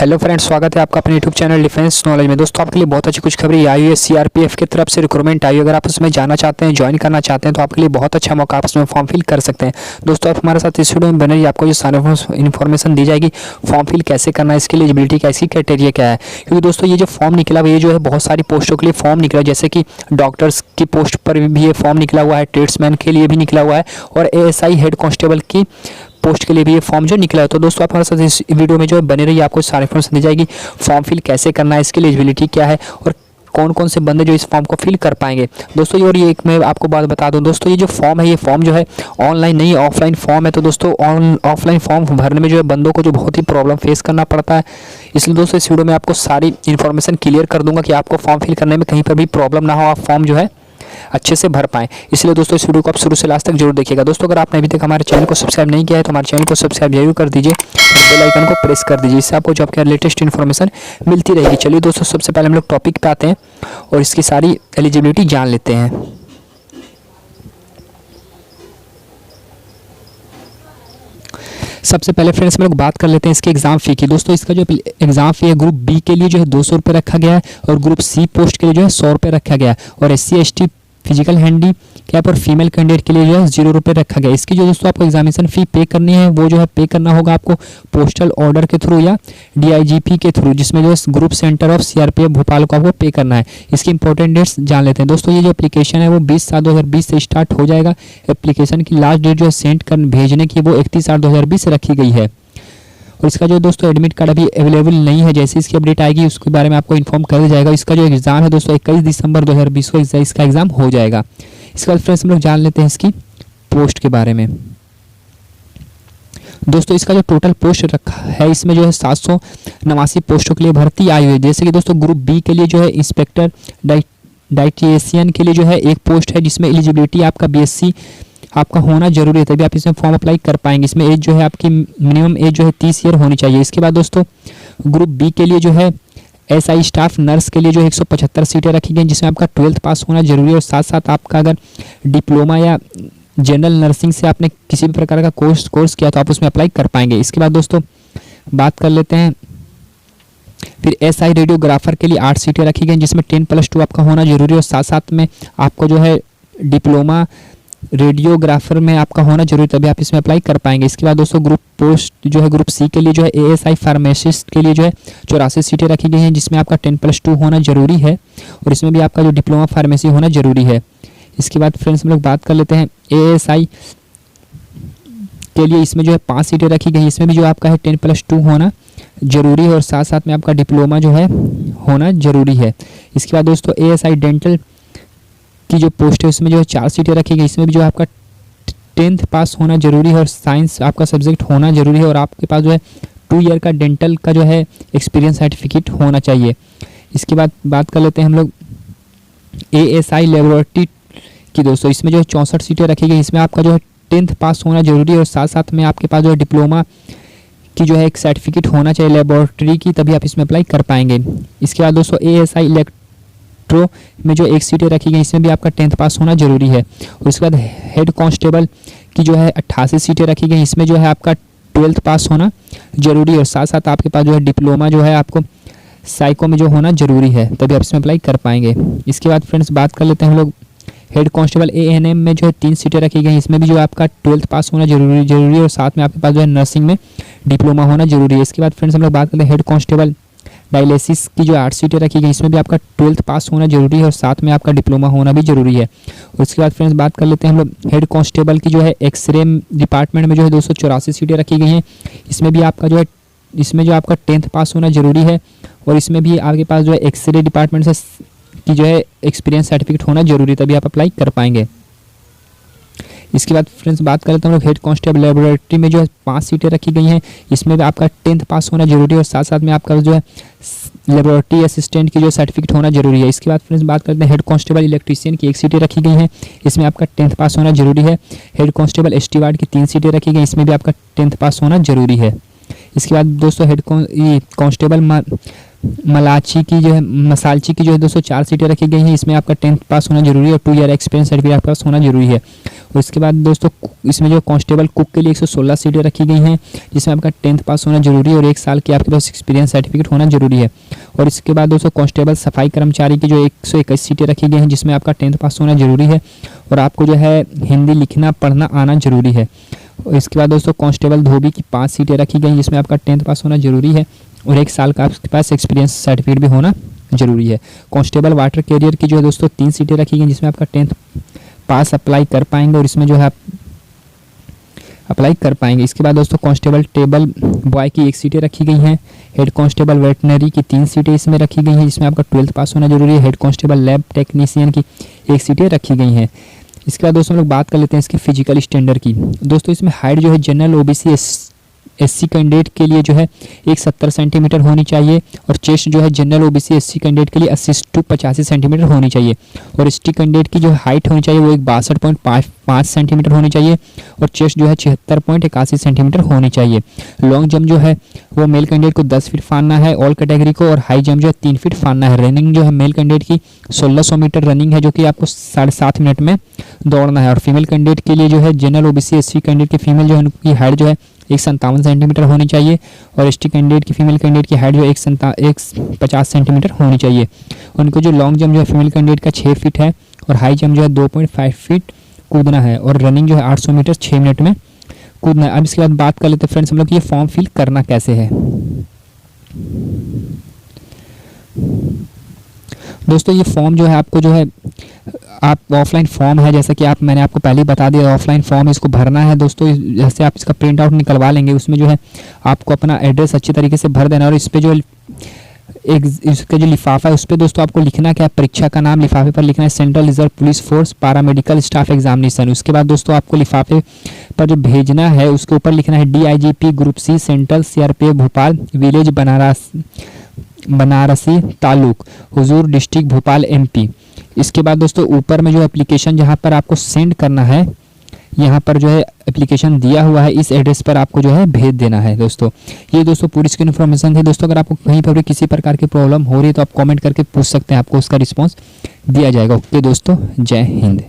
Hello friends, स्वागत है आपका अपने यूट्यूब चैनल डिफेंस नॉलेज में। दोस्तों आपके लिए बहुत अच्छी कुछ खबरें आई हुई है। सीआरपीएफ की तरफ से रिक्रूटमेंट आई है। अगर आप उसमें जाना चाहते हैं, ज्वाइन करना चाहते हैं तो आपके लिए बहुत अच्छा मौका, आप उसमें फॉर्म फिल कर सकते हैं। दोस्तों आप हमारे साथ इस वीडियो में बने रहिए, आपको जो सारी इन्फॉर्मेशन दी जाएगी। फॉर्म फिल कैसे करना है, इसकी एलिजिबिलिटी कैसी, क्राइटेरिया क्या है। क्योंकि दोस्तों ये जो फॉर्म निकला हुआ, ये जो है बहुत सारी पोस्टों के लिए फॉर्म निकला, जैसे कि डॉक्टर्स की पोस्ट पर भी ये फॉर्म निकला हुआ है, ट्रेड्समैन के लिए भी निकला हुआ है और एएसआई हेड कांस्टेबल की पोस्ट के लिए भी ये फॉर्म जो निकला है। तो दोस्तों आप हमारे साथ इस वीडियो में जो है बने रहिए, आपको सारी इन्फॉर्मेशन दी जाएगी। फॉर्म फिल कैसे करना है, इसकी एलिजिबिलिटी क्या है और कौन कौन से बंदे जो इस फॉर्म को फिल कर पाएंगे दोस्तों। ये और ये एक मैं आपको बात बता दूं दोस्तों, ये जो फॉर्म है, ये फॉर्म जो है ऑनलाइन नहीं ऑफलाइन फॉर्म है। तो दोस्तों ऑफलाइन फॉर्म भरने में जो है बंदों को जो बहुत ही प्रॉब्लम फेस करना पड़ता है। इसलिए दोस्तों इस वीडियो में आपको सारी इन्फॉर्मेशन क्लियर कर दूंगा कि आपको फॉर्म फिल करने में कहीं पर भी प्रॉब्लम ना हो, आप फॉर्म जो है अच्छे से भर पाएँ। इसलिए दोस्तों इस वीडियो को आप शुरू से लास्ट तक जरूर देखिएगा। दोस्तों अगर आपने अभी तक हमारे चैनल को सब्सक्राइब नहीं किया है तो हमारे चैनल को सब्सक्राइब जरूर कर दीजिए और बेल आइकन को प्रेस कर दीजिए, इससे आपको जो आपके लेटेस्ट इन्फॉर्मेशन मिलती रहेगी। चलिए दोस्तों सबसे पहले हम लोग टॉपिक पे आते हैं और इसकी सारी एलिजिबिलिटी जान लेते हैं। सबसे पहले फ्रेंड्स हम लोग बात कर लेते हैं इसके एग्जाम फी की। दोस्तों इसका जो एग्जाम फी है ग्रुप बी के लिए जो है 200 रुपये रखा गया है और ग्रुप सी पोस्ट के लिए जो है 100 रुपये रखा गया है और SC ST फिजिकल हैंडीकैप और फीमेल कैंडिडेट के लिए जो है 0 रुपये रखा गया है। इसकी जो दोस्तों आपको एग्जामिनेशन फ़ी पे करनी है वो जो है पे करना होगा आपको पोस्टल ऑर्डर के थ्रू या DIGP के थ्रू, जिसमें जो है group centre of CRPF Bhopal को आपको पे करना है। इसकी इंपॉर्टेंट डेट्स जान लेते हैं दोस्तों। ये जो एप्लीकेशन है वो 20/7/2020 से स्टार्ट हो जाएगा। एप्लीकेशन की लास्ट डेट जो है सेंड कर भेजने की वो 31/8/2020 से रखी गई है और इसका जो दोस्तों एडमिट कार्ड अभी अवेलेबल नहीं है। जैसे इसकी अपडेट आएगी उसके बारे में आपको इन्फॉर्म कर दिया जाएगा। इसका जो एग्जाम है दोस्तों 21 दिसंबर 2020 को इसका एग्जाम हो जाएगा। इसके बाद फ्रेंड्स हम लोग जान लेते हैं इसकी पोस्ट के बारे में। दोस्तों इसका जो टोटल पोस्ट रखा है इसमें जो है 789 पोस्टों के लिए भर्ती आई हुई है। जैसे कि दोस्तों ग्रुप बी के लिए जो है इंस्पेक्टर डाइटिशियन के लिए जो है एक पोस्ट है, जिसमें एलिजिबिलिटी आपका BSc आपका होना जरूरी है, तभी आप इसमें फॉर्म अप्लाई कर पाएंगे। इसमें एज जो है आपकी मिनिमम एज जो है 30 ईयर होनी चाहिए। इसके बाद दोस्तों ग्रुप बी के लिए जो है SI स्टाफ नर्स के लिए जो 175 सीटें रखी गई, जिसमें आपका 12th पास होना जरूरी है और साथ साथ आपका अगर डिप्लोमा या जनरल नर्सिंग से आपने किसी भी प्रकार का कोर्स किया तो आप उसमें अप्लाई कर पाएंगे। इसके बाद दोस्तों बात कर लेते हैं फिर SI रेडियोग्राफर के लिए 8 सीटें रखी गई, जिसमें 10+2 आपका होना जरूरी है और साथ साथ में आपको जो है डिप्लोमा रेडियोग्राफर में आपका होना जरूरी, तभी आप इसमें अप्लाई कर पाएंगे। इसके बाद दोस्तों ग्रुप पोस्ट जो है ग्रुप सी के लिए जो है ASI फार्मासिस्ट के लिए जो है 84 सीटें रखी गई हैं, जिसमें आपका 10+2 होना जरूरी है और इसमें भी आपका जो डिप्लोमा फार्मेसी होना जरूरी है। इसके बाद फ्रेंड्स हम लोग बात कर लेते हैं ASI के लिए, इसमें जो है 5 सीटें रखी गई, इसमें भी जो आपका है 10+2 होना जरूरी है और साथ साथ में आपका डिप्लोमा जो है होना जरूरी है। इसके बाद दोस्तों ASI डेंटल की जो पोस्ट है उसमें जो है 4 सीटें रखी गई, इसमें भी जो आपका 10th पास होना जरूरी है और साइंस आपका सब्जेक्ट होना जरूरी है और आपके पास जो है 2 ईयर का डेंटल का जो है एक्सपीरियंस सर्टिफिकेट होना चाहिए। इसके बाद बात कर लेते हैं हम लोग ASI लेबोरेटरी की। दोस्तों इसमें जो है 64 सीटें रखी गई, इसमें आपका जो है 10th पास होना जरूरी है और साथ साथ में आपके पास जो है डिप्लोमा की जो है एक सर्टिफिकेट होना चाहिए लेबोरेटरी की, तभी आप इसमें अप्लाई कर पाएंगे। इसके बाद दोस्तों ASI में जो 1 सीटें रखी गई, इसमें भी आपका 10th पास होना जरूरी है और उसके बाद हेड कांस्टेबल की जो है 88 सीटें रखी गई, इसमें जो है आपका 12th पास होना जरूरी है और साथ साथ आपके पास जो है डिप्लोमा जो है आपको साइको में जो होना जरूरी है, तभी आप इसमें अप्लाई कर पाएंगे। इसके बाद फ्रेंड्स बात कर लेते हैं हम लोग हेड कांस्टेबल ANM में जो है 3 सीटें रखी गई, इसमें भी जो आपका 12th पास होना जरूरी है और साथ में आपके पास जो है नर्सिंग में डिप्लोमा होना जरूरी है। इसके बाद फ्रेंड्स हम लोग बात करते हैं हेड कांस्टेबल डायलिसिस की जो 8 सीटें रखी गई, इसमें भी आपका 12th पास होना जरूरी है और साथ में आपका डिप्लोमा होना भी जरूरी है। उसके बाद फ्रेंड्स बात कर लेते हैं हम लोग हेड कांस्टेबल की जो है एक्सरे डिपार्टमेंट में जो है 284 सीटें रखी गई हैं, इसमें भी आपका जो है इसमें जो आपका 10th पास होना जरूरी है और इसमें भी आपके पास जो है एक्सरे डिपार्टमेंट से की जो है एक्सपीरियंस सर्टिफिकेट होना जरूरी, तभी आप अप्लाई कर पाएंगे। इसके बाद फ्रेंड्स बात करें तो हम लोग हेड कांस्टेबल लेबोरेटरी में जो है 5 सीटें रखी गई हैं, इसमें भी आपका 10th पास होना जरूरी है और साथ साथ में आपका जो है लेबोरेटरी असिस्टेंट की जो सर्टिफिकेट होना जरूरी है। इसके बाद फ्रेंड्स बात करते हैं हेड कांस्टेबल इलेक्ट्रीशियन की 1 सीटें रखी गई हैं, इसमें आपका 10th पास होना जरूरी है। हेड कांस्टेबल स्टीवार्ड की 3 सीटें रखी गई, इसमें भी आपका 10th पास होना जरूरी है। इसके बाद दोस्तों हेड कांस्टेबल मसालची की जो है 204 सीटें रखी गई हैं, इसमें आपका 10th पास होना जरूरी है और 2 ईयर एक्सपीरियंस सर्टिफिकेट आपके पास होना जरूरी है। और इसके बाद दोस्तों इसमें जो कांस्टेबल कुक के लिए 116 सीटें रखी गई हैं, जिसमें आपका 10th पास होना जरूरी है और 1 साल की आपके पास एक्सपीरियंस सर्टिफिकेट होना जरूरी है। और इसके बाद दोस्तों कांस्टेबल सफाई कर्मचारी की जो 121 सीटें रखी गई हैं, जिसमें आपका 10th पास होना जरूरी है और आपको जो है हिंदी लिखना पढ़ना आना जरूरी है। और इसके बाद दोस्तों कांस्टेबल धोबी की 5 सीटें रखी गई, जिसमें आपका 10th पास होना जरूरी है और 1 साल का आपके पास एक्सपीरियंस सर्टिफिकेट भी होना जरूरी है। कांस्टेबल वाटर कैरियर की जो है दोस्तों 3 सीटें रखी गई, जिसमें आपका 10th पास अप्लाई कर पाएंगे और इसमें जो है आप अप्लाई कर पाएंगे। इसके बाद दोस्तों कांस्टेबल टेबल बॉय की 1 सीटें रखी गई हैं। हेड कांस्टेबल वेटनरी की 3 सीटें इसमें रखी गई हैं, जिसमें आपका 12th पास होना जरूरी है। हेड कांस्टेबल लैब टेक्नीशियन की 1 सीटें रखी गई हैं। इसके बाद दोस्तों हम लोग बात कर लेते हैं इसके फिजिकल स्टैंडर्ड की। दोस्तों इसमें हाइट जो है जनरल ओबीसी एससी कैंडिडेट के लिए जो है 170 सेंटीमीटर होनी चाहिए और चेस्ट जो है जनरल ओबीसी एससी कैंडिडेट के लिए 80 to 85 सेंटीमीटर होनी चाहिए और एसटी कैंडिडेट की जो हाइट होनी चाहिए वो 62.5 सेंटीमीटर होनी चाहिए और चेस्ट जो है 76.81 सेंटीमीटर होनी चाहिए। लॉन्ग जंप जो है वो मेल कैंडिडेट को 10 फीट फानना है ऑल कैटेगरी को और हाई जंप जो है 3 फीट फानना है। रनिंग जो है मेल कैंडिडेट की 1600 मीटर रनिंग है, जो कि आपको 7.5 मिनट में दौड़ना है। और फीमेल कैंडिडेट के लिए जो है जनरल ओबीसी एससी कैंडिडेट की फीमेल जो है उनकी हाइट जो है 157 सेंटीमीटर होनी चाहिए और एसटी कैंडिडेट की फीमेल कैंडिडेट की हाइट जो है 150 सेंटीमीटर होनी चाहिए। उनको जो लॉन्ग जंप जो है फीमेल कैंडिडेट का 6 फीट है और हाई जंप जो है 2.5 फीट कूदना है और रनिंग जो है 800 मीटर 6 मिनट में कूदना है। अब इसके बाद बात कर लेते हैं फ्रेंड्स हम लोग ये फॉर्म फिल करना कैसे है। दोस्तों ये फॉर्म जो है आपको जो है आप ऑफलाइन फॉर्म है, जैसा कि मैंने आपको पहले ही बता दिया ऑफलाइन फॉर्म इसको भरना है। दोस्तों जैसे आप इसका प्रिंट आउट निकलवा लेंगे, उसमें जो है आपको अपना एड्रेस अच्छी तरीके से भर देना और इस पे जो इसका जो लिफाफा है उस पर दोस्तों आपको लिखना क्या है, परीक्षा का नाम लिफाफे पर लिखना है central reserve police force paramedical staff examination. उसके बाद दोस्तों आपको लिफाफे पर जो भेजना है उसके ऊपर लिखना है DIGP group C central CRPF Bhopal village Banarasi taluk हुजूर डिस्ट्रिक्ट भोपाल MP। इसके बाद दोस्तों ऊपर में जो एप्लीकेशन जहाँ पर आपको सेंड करना है, यहाँ पर जो है एप्लीकेशन दिया हुआ है, इस एड्रेस पर आपको जो है भेज देना है। दोस्तों ये दोस्तों पूरी इसकी इन्फॉर्मेशन थी। दोस्तों अगर आपको कहीं पर भी किसी प्रकार की प्रॉब्लम हो रही है तो आप कमेंट करके पूछ सकते हैं, आपको उसका रिस्पांस दिया जाएगा। ओके दोस्तों, जय हिंद।